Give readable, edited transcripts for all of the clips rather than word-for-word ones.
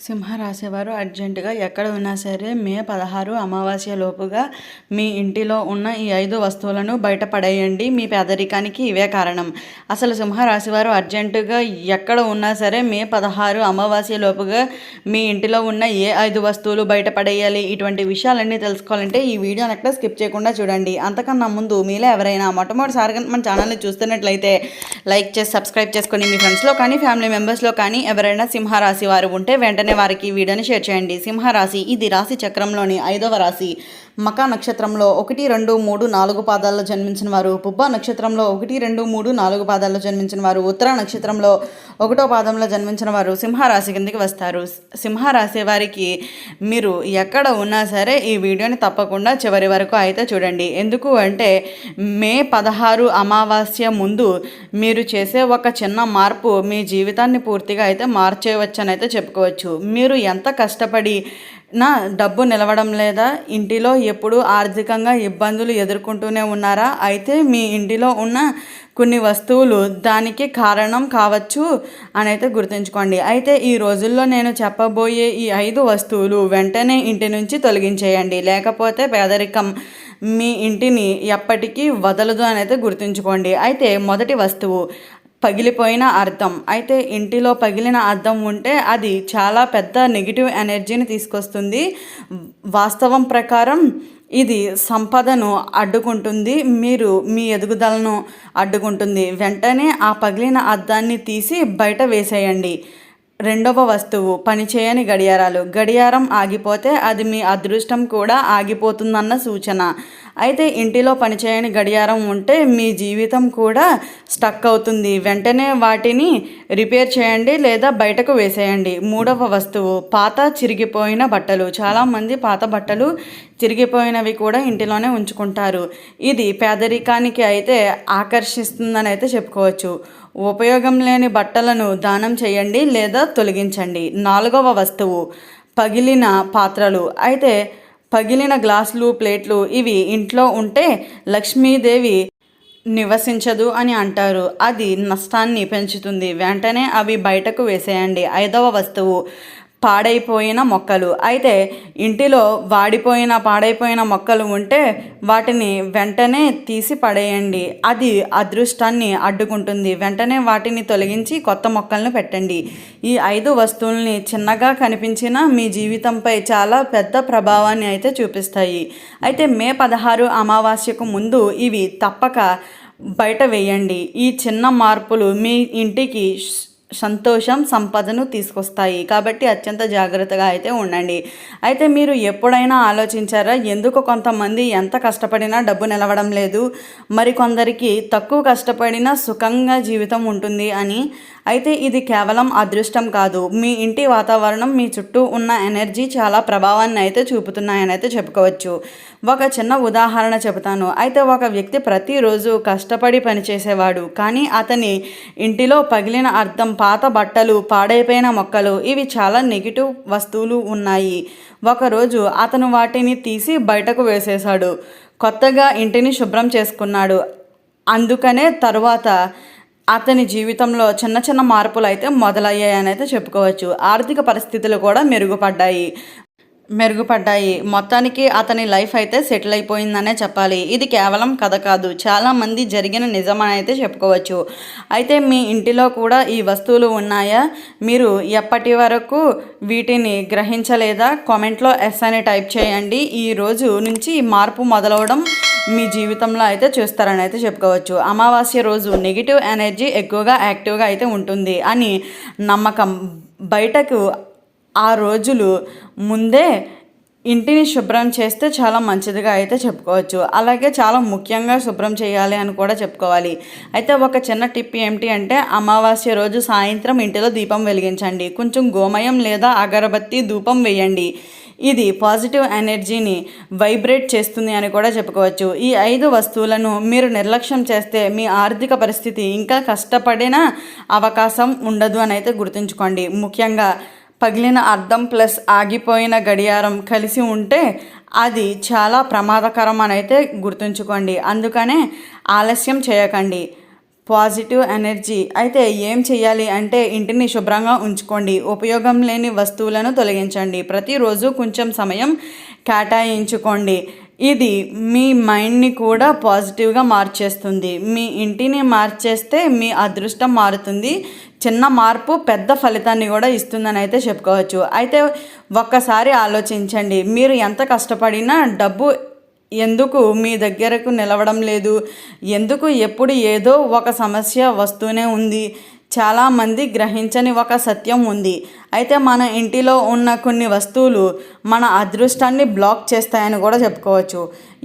సింహరాశివారు అర్జెంటుగా ఎక్కడ ఉన్నా సరే మే 16 అమావాస్య లోపుగా మీ ఇంటిలో ఉన్న ఈ 5 వస్తువులను బయటపడేయండి. మీ పేదరికానికి ఇవే కారణం. అసలు సింహరాశివారు అర్జెంటుగా ఎక్కడ ఉన్నా సరే మే 16 అమావాస్య లోపుగా మీ ఇంటిలో ఉన్న ఏ 5 వస్తువులు బయటపడేయాలి, ఇటువంటి విషయాలన్నీ తెలుసుకోవాలంటే ఈ వీడియోని ఎక్కడ స్కిప్ చేయకుండా చూడండి. అంతకన్నా ముందు మీలో ఎవరైనా మొట్టమొదటిసారిగా మన ఛానల్ని చూస్తున్నట్లయితే లైక్ చేసి సబ్స్క్రైబ్ చేసుకొని మీ ఫ్రెండ్స్లో కానీ ఫ్యామిలీ మెంబర్స్లో కానీ ఎవరైనా సింహరాశి వారు ఉంటే వెంటనే వారికి వీడియోని షేర్ చేయండి. సింహరాశి ఇది రాశి చక్రంలోని 5వ రాశి. మకా నక్షత్రంలో 1, 2, 3, 4 పాదాల్లో జన్మించిన వారు, పుబ్బ నక్షత్రంలో 1, 2, 3, 4 పాదాల్లో జన్మించిన వారు, ఉత్తర నక్షత్రంలో 1వ పాదంలో జన్మించిన వారు సింహరాశి కిందకి వస్తారు. సింహరాశి వారికి మీరు ఎక్కడ ఉన్నా సరే ఈ వీడియోని తప్పకుండా చివరి వరకు అయితే చూడండి. ఎందుకు అంటే మే 16 అమావాస్య ముందు మీరు చేసే ఒక చిన్న మార్పు మీ జీవితాన్ని పూర్తిగా అయితే మార్చేయవచ్చని అయితే చెప్పుకోవచ్చు. మీరు ఎంత కష్టపడి డబ్బు నిలవడం లేదా, ఇంటిలో ఎప్పుడు ఆర్థికంగా ఇబ్బందులు ఎదుర్కొంటూనే ఉన్నారా? అయితే మీ ఇంటిలో ఉన్న కొన్ని వస్తువులు దానికి కారణం కావచ్చు అని అయితే గుర్తుంచుకోండి. అయితే ఈ రోజుల్లో నేను చెప్పబోయే ఈ 5 వస్తువులు వెంటనే ఇంటి నుంచి తొలగించేయండి, లేకపోతే పేదరికం మీ ఇంటిని ఎప్పటికీ వదలదు అని అయితే గుర్తుంచుకోండి. అయితే మొదటి వస్తువు పగిలిపోయిన అద్దం. అయితే ఇంటిలో పగిలిన అద్దం ఉంటే అది చాలా పెద్ద నెగిటివ్ ఎనర్జీని తీసుకొస్తుంది. వాస్తవం ప్రకారం ఇది సంపదను అడ్డుకుంటుంది, మీరు మీ ఎదుగుదలను అడ్డుకుంటుంది. వెంటనే ఆ పగిలిన అద్దాన్ని తీసి బయట వేసేయండి. రెండవ వస్తువు పనిచేయని గడియారాలు. గడియారం ఆగిపోతే అది మీ అదృష్టం కూడా ఆగిపోతుందన్న సూచన. అయితే ఇంటిలో పనిచేయని గడియారం ఉంటే మీ జీవితం కూడా స్టక్ అవుతుంది. వెంటనే వాటిని రిపేర్ చేయండి లేదా బయటకు వేసేయండి. మూడవ వస్తువు పాత చిరిగిపోయిన బట్టలు. చాలామంది పాత బట్టలు చిరిగిపోయినవి కూడా ఇంటిలోనే ఉంచుకుంటారు. ఇది పేదరికానికి అయితే ఆకర్షిస్తుందని అయితే చెప్పుకోవచ్చు. ఉపయోగం లేని బట్టలను దానం చేయండి లేదా తొలగించండి. నాలుగవ వస్తువు పగిలిన పాత్రలు. అయితే పగిలిన గ్లాసులు, ప్లేట్లు ఇవి ఇంట్లో ఉంటే లక్ష్మీదేవి నివసించదు అని అంటారు. అది నష్టాన్ని పెంచుతుంది. వెంటనే అవి బయటకు వేసేయండి. ఐదవ వస్తువు పాడైపోయిన మొక్కలు. అయితే ఇంటిలో పాడైపోయిన మొక్కలు ఉంటే వాటిని వెంటనే తీసి పడేయండి. అది అదృష్టాన్ని అడ్డుకుంటుంది. వెంటనే వాటిని తొలగించి కొత్త మొక్కలను పెట్టండి. ఈ 5 వస్తువుల్ని చిన్నగా కనిపించిన మీ జీవితంపై చాలా పెద్ద ప్రభావాన్ని అయితే చూపిస్తాయి. అయితే మే 16 అమావాస్యకు ముందు ఇవి తప్పక బయట వేయండి. ఈ చిన్న మార్పులు మీ ఇంటికి సంతోషం, సంపదను తీసుకొస్తాయి. కాబట్టి అత్యంత జాగ్రత్తగా అయితే ఉండండి. అయితే మీరు ఎప్పుడైనా ఆలోచించారా, ఎందుకు కొంతమంది ఎంత కష్టపడినా డబ్బు నిలవడం లేదు, మరికొందరికి తక్కువ కష్టపడినా సుఖంగా జీవితం ఉంటుంది అని? అయితే ఇది కేవలం అదృష్టం కాదు, మీ ఇంటి వాతావరణం, మీ చుట్టూ ఉన్న ఎనర్జీ చాలా ప్రభావాన్ని అయితే చూపుతున్నాయని అయితే చెప్పుకోవచ్చు. ఒక చిన్న ఉదాహరణ చెబుతాను. అయితే ఒక వ్యక్తి ప్రతిరోజు కష్టపడి పనిచేసేవాడు, కానీ అతని ఇంటిలో పగిలిన అద్దం, పాత బట్టలు, పాడైపోయిన మొక్కలు ఇవి చాలా నెగిటివ్ వస్తువులు ఉన్నాయి. ఒకరోజు అతను వాటిని తీసి బయటకు వేసేశాడు. కొత్తగా ఇంటిని శుభ్రం చేసుకున్నాడు. అందుకనే తరువాత అతని జీవితంలో చిన్న చిన్న మార్పులు అయితే మొదలయ్యాయని అయితే చెప్పుకోవచ్చు. ఆర్థిక పరిస్థితులు కూడా మెరుగుపడ్డాయి. మొత్తానికి అతని లైఫ్ అయితే సెటిల్ అయిపోయిందనే చెప్పాలి. ఇది కేవలం కథ కాదు, చాలామంది జరిగిన నిజమని అయితే చెప్పుకోవచ్చు. అయితే మీ ఇంటిలో కూడా ఈ వస్తువులు ఉన్నాయా? మీరు ఎప్పటి వరకు వీటిని గ్రహించలేదా? కామెంట్లో ఎస్ అని టైప్ చేయండి. ఈ రోజు నుంచి మార్పు మొదలవడం మీ జీవితంలో అయితే చూస్తారని అయితే చెప్పుకోవచ్చు. అమావాస్య రోజు నెగిటివ్ ఎనర్జీ ఎక్కువగా యాక్టివ్గా అయితే ఉంటుంది అని నమ్మకం. బయటకు ఆ రోజులు ముందే ఇంటిని శుభ్రం చేస్తే చాలా మంచిదిగా అయితే చెప్పుకోవచ్చు. అలాగే చాలా ముఖ్యంగా శుభ్రం చేయాలి అని కూడా చెప్పుకోవాలి. అయితే ఒక చిన్న టిప్ ఏమిటి అంటే, అమావాస్య రోజు సాయంత్రం ఇంటిలో దీపం వెలిగించండి. కొంచెం గోమయం లేదా అగరబత్తి ధూపం వేయండి. ఇది పాజిటివ్ ఎనర్జీని వైబ్రేట్ చేస్తుంది అని కూడా చెప్పుకోవచ్చు. ఈ 5 వస్తువులను మీరు నిర్లక్ష్యం చేస్తే మీ ఆర్థిక పరిస్థితి ఇంకా కష్టపడిన అవకాశం ఉండదు అని అయితే గుర్తుంచుకోండి. ముఖ్యంగా పగిలిన అద్దం ప్లస్ ఆగిపోయిన గడియారం కలిసి ఉంటే అది చాలా ప్రమాదకరం అని అయితే గుర్తుంచుకోండి. అందుకనే ఆలస్యం చేయకండి. Positive energy. అయితే ఏం చేయాలి అంటే ఇంటిని శుభ్రంగా ఉంచుకోండి, ఉపయోగం లేని వస్తువులను తొలగించండి, ప్రతిరోజు కొంచెం సమయం కేటాయించుకోండి. ఇది మీ మైండ్ని కూడా పాజిటివ్గా మార్చేస్తుంది. మీ ఇంటిని మార్చేస్తే మీ అదృష్టం మారుతుంది. చిన్న మార్పు పెద్ద ఫలితాన్ని కూడా ఇస్తుందని అయితే చెప్పుకోవచ్చు. అయితే ఒక్కసారి ఆలోచించండి, మీరు ఎంత కష్టపడినా డబ్బు ఎందుకు మీ దగ్గరకు నిలవడం లేదు, ఎందుకు ఎప్పుడు ఏదో ఒక సమస్య వస్తూనే ఉంది. చాలామంది గ్రహించని ఒక సత్యం ఉంది. అయితే మన ఇంటిలో ఉన్న కొన్ని వస్తువులు మన అదృష్టాన్ని బ్లాక్ చేస్తాయని కూడా చెప్పుకోవచ్చు.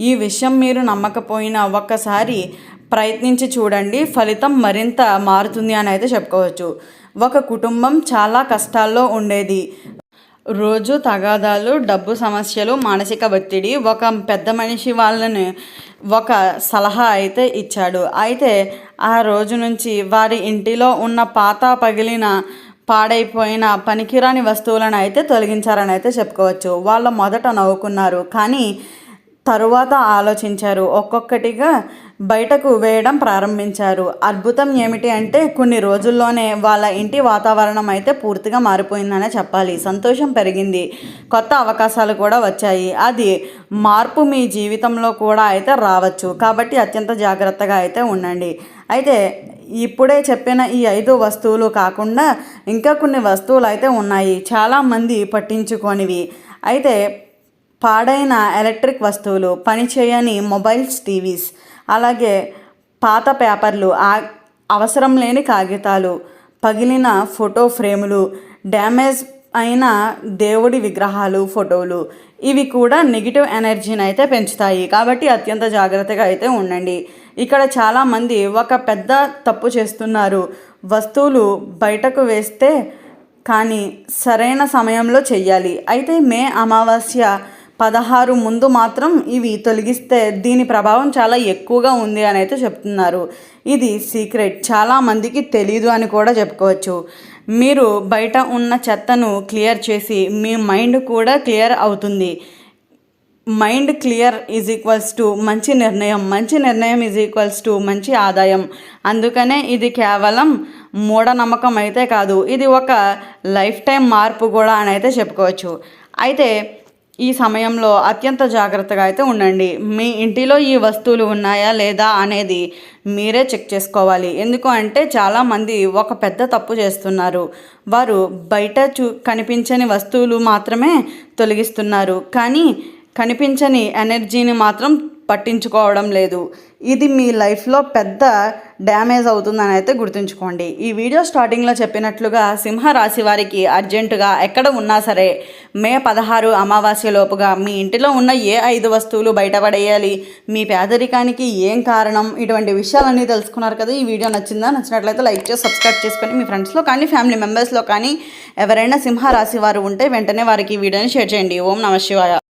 ఈ విషయం మీరు నమ్మకపోయినా ఒక్కసారి ప్రయత్నించి చూడండి, ఫలితం మరింత మారుతుంది అని అయితే చెప్పుకోవచ్చు. ఒక కుటుంబం చాలా కష్టాల్లో ఉండేది. రోజు తగాదాలు, డబ్బు సమస్యలు, మానసిక ఒత్తిడి. ఒక పెద్ద మనిషి వాళ్ళని ఒక సలహా అయితే ఇచ్చాడు. అయితే ఆ రోజు నుంచి వారి ఇంటిలో ఉన్న పాత, పగిలిన, పాడైపోయిన, పనికిరాని వస్తువులను అయితే తొలగించారని అయితే చెప్పుకోవచ్చు. వాళ్ళు మొదట నవ్వుకున్నారు, కానీ తరువాత ఆలోచించారు, ఒక్కొక్కటిగా బయటకు వేయడం ప్రారంభించారు. అద్భుతం ఏమిటి అంటే కొన్ని రోజుల్లోనే వాళ్ళ ఇంటి వాతావరణం అయితే పూర్తిగా మారిపోయిందనే చెప్పాలి. సంతోషం పెరిగింది, కొత్త అవకాశాలు కూడా వచ్చాయి. అది మార్పు మీ జీవితంలో కూడా అయితే రావచ్చు. కాబట్టి అత్యంత జాగ్రత్తగా అయితే ఉండండి. అయితే ఇప్పుడే చెప్పిన ఈ 5 వస్తువులు కాకుండా ఇంకా కొన్ని వస్తువులు అయితే ఉన్నాయి, చాలామంది పట్టించుకోనివి. అయితే పాడైన ఎలక్ట్రిక్ వస్తువులు, పనిచేయని మొబైల్స్, టీవీస్, అలాగే పాత పేపర్లు, అవసరం లేని కాగితాలు, పగిలిన ఫోటో ఫ్రేములు, డ్యామేజ్ అయిన దేవుడి విగ్రహాలు, ఫోటోలు, ఇవి కూడా నెగిటివ్ ఎనర్జీని అయితే పెంచుతాయి. కాబట్టి అత్యంత జాగ్రత్తగా అయితే ఉండండి. ఇక్కడ చాలామంది ఒక పెద్ద తప్పు చేస్తున్నారు. వస్తువులు బయటకు వేస్తే కానీ సరైన సమయంలో చెయ్యాలి. అయితే మే అమావాస్య 16 ముందు మాత్రం ఇవి తొలగిస్తే దీని ప్రభావం చాలా ఎక్కువగా ఉంది అని అయితే చెప్తున్నారు. ఇది సీక్రెట్, చాలామందికి తెలీదు అని కూడా చెప్పుకోవచ్చు. మీరు బయట ఉన్న చెత్తను క్లియర్ చేసి మీ మైండ్ కూడా క్లియర్ అవుతుంది. Mind clear is equals to మంచి నిర్ణయం, మంచి నిర్ణయం ఈజ్ ఈక్వల్స్ టు మంచి ఆదాయం. అందుకనే ఇది కేవలం మూఢనమ్మకం అయితే కాదు, ఇది ఒక లైఫ్ టైం మార్పు కూడా అని అయితే చెప్పుకోవచ్చు. అయితే ఈ సమయంలో అత్యంత జాగ్రత్తగా అయితే ఉండండి. మీ ఇంటిలో ఈ వస్తువులు ఉన్నాయా లేదా అనేది మీరే చెక్ చేసుకోవాలి. ఎందుకు అంటే చాలామంది ఒక పెద్ద తప్పు చేస్తున్నారు. వారు బయట కనిపించని వస్తువులు మాత్రమే తొలగిస్తున్నారు, కానీ కనిపించని ఎనర్జీని మాత్రం పట్టించుకోవడం లేదు. ఇది మీ లైఫ్లో పెద్ద డ్యామేజ్ అవుతుందని అయితే గుర్తుంచుకోండి. ఈ వీడియో స్టార్టింగ్లో చెప్పినట్లుగా సింహరాశి వారికి అర్జెంటుగా ఎక్కడ ఉన్నా సరే మే 16 అమావాస్య లోపుగా మీ ఇంటిలో ఉన్న ఏ 5 వస్తువులు బయటపడేయాలి, మీ పేదరికానికి ఏం కారణం, ఇటువంటి విషయాలన్నీ తెలుసుకున్నారు కదా. ఈ వీడియో నచ్చినట్లయితే లైక్ చేసి సబ్స్క్రైబ్ చేసుకొని మీ ఫ్రెండ్స్లో కానీ ఫ్యామిలీ మెంబర్స్లో కానీ ఎవరైనా సింహరాశి వారు ఉంటే వెంటనే వారికి ఈ వీడియోని షేర్ చేయండి. ఓం నమః శివాయ.